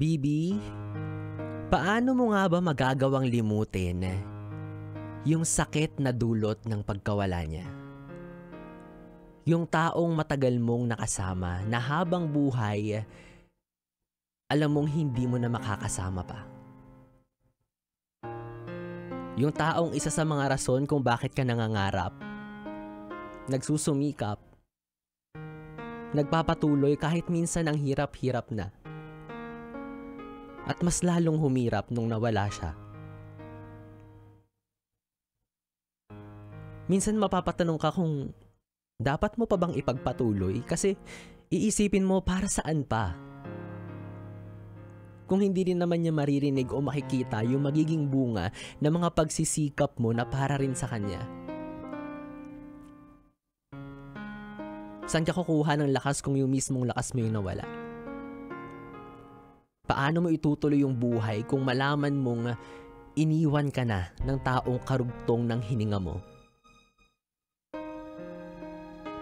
Bibi, paano mo nga ba magagawang limutin yung sakit na dulot ng pagkawala niya? Yung taong matagal mong nakasama na habang buhay, alam mong hindi mo na makakasama pa. Yung taong isa sa mga rason kung bakit ka nangangarap, nagsusumikap, nagpapatuloy kahit minsan ang hirap-hirap na. At mas lalong humirap nung nawala siya. Minsan mapapatanong ka kung dapat mo pa bang ipagpatuloy kasi iisipin mo para saan pa. Kung hindi rin naman niya maririnig o makikita yung magiging bunga ng mga pagsisikap mo na para rin sa kanya. Saan ka kukuha ng lakas kung yung mismong lakas mo yung nawala? Paano mo itutuloy yung buhay kung malaman mong iniwan ka na ng taong karugtong ng hininga mo?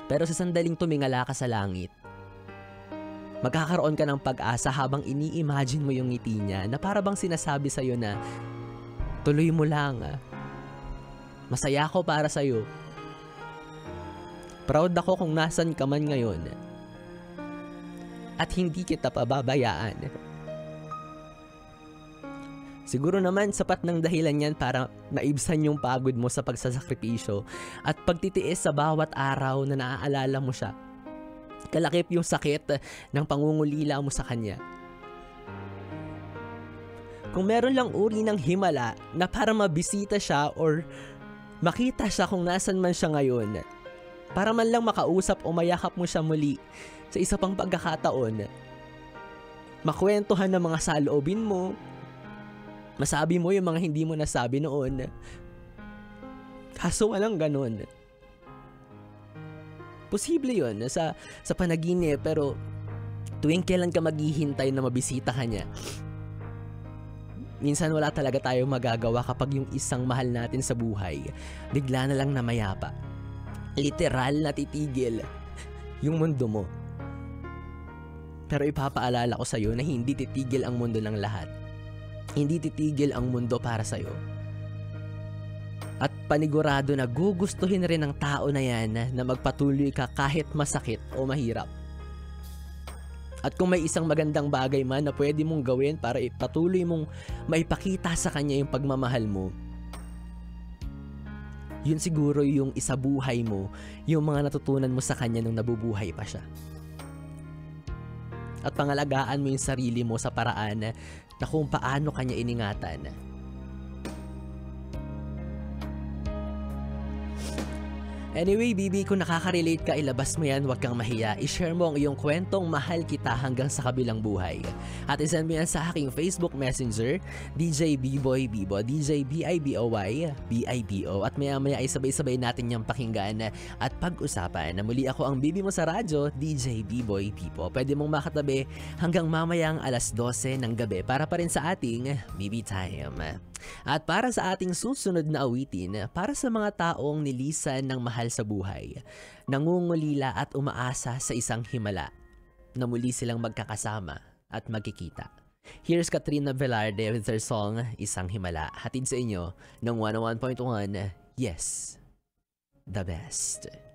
Pero sa sandaling tumingala ka sa langit, magkakaroon ka ng pag-asa habang ini-imagine mo yung ngiti niya na para bang sinasabi sa'yo na tuloy mo lang. Masaya ako para sa'yo. Proud ako kung nasan ka man ngayon. At hindi kita pababayaan. Siguro naman sapat ng dahilan yan para maibsan yung pagod mo sa pagsasakripisyo at pagtitiis sa bawat araw na naaalala mo siya. Kalakip yung sakit ng pangungulila mo sa kanya. Kung meron lang uri ng himala na para mabisita siya or makita siya kung nasan man siya ngayon, para man lang makausap o mayakap mo siya muli sa isa pang pagkakataon, makwentuhan ng mga saloobin mo, masabi mo yung mga hindi mo nasabi noon. Kaso walang ganun. Posible yun sa panaginip pero tuwing kailan ka maghihintay na mabisita ka niya. Minsan wala talaga tayong magagawa kapag yung isang mahal natin sa buhay bigla na lang namayapa. Literal na titigil yung mundo mo. Pero ipapaalala ko sa'yo na hindi titigil ang mundo ng lahat. Hindi titigil ang mundo para sa'yo. At panigurado na gugustuhin rin ng tao na yan na magpatuloy ka kahit masakit o mahirap. At kung may isang magandang bagay man na pwede mong gawin para ipatuloy mong maipakita sa kanya yung pagmamahal mo, yun siguro yung isabuhay mo, yung mga natutunan mo sa kanya nung nabubuhay pa siya. At pangalagaan mo yung sarili mo sa paraan na kung paano kanya iningatan. Anyway, Bibi, kung nakaka-relate ka, ilabas mo yan, huwag kang mahiya. I-share mo ang iyong kwentong mahal kita hanggang sa kabilang buhay. At isend mo yan sa aking Facebook Messenger, DJ B-Boy Bibo, DJ B-I-B-O-Y, B-I-B-O. At maya-maya ay sabay-sabay natin niyang pakinggan at pag-usapan. Na muli ako ang Bibi mo sa radyo, DJ B-Boy Bibo. Pwede mong makatabi hanggang mamayang alas 12 ng gabi para pa rin sa ating Bibi Time. At para sa ating susunod na awitin, para sa mga taong nilisan ng mahal sa buhay, nangungulila at umaasa sa isang himala na muli silang magkakasama at magkikita. Here's Katrina Velarde with her song, Isang Himala. Hatid sa inyo ng 101.1, Yes, the best.